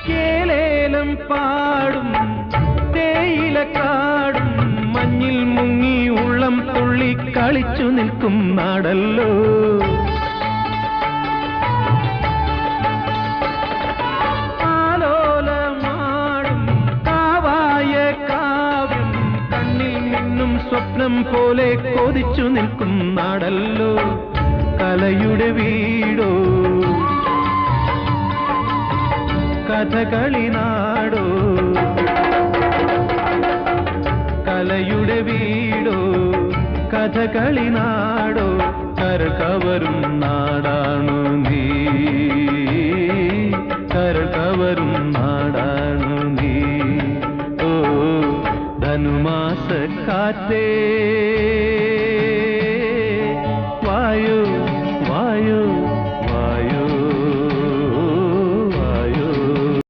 കേലേലം പാടും തേയിലക്കാടും മഞ്ഞിൽ മുങ്ങി ഉള്ളം തുള്ളി കളിച്ചു നിൽക്കും നാടല്ലോ. ആലോലമാടും കാവായ കാവ്യം കണ്ണിൽ നിന്നും സ്വപ്നം പോലെ കൊതിച്ചു നിൽക്കും നാടല്ലോ. കലയുടെ വീടോ കഥകളി നാടോ, കലയുടെ വീടോ കഥകളി നാടോ, കരൾ കവരും നാടാണു നീ, കരൾ കവരും നാടാണു നീ. ഓ ധനുമാസ കാറ്റേ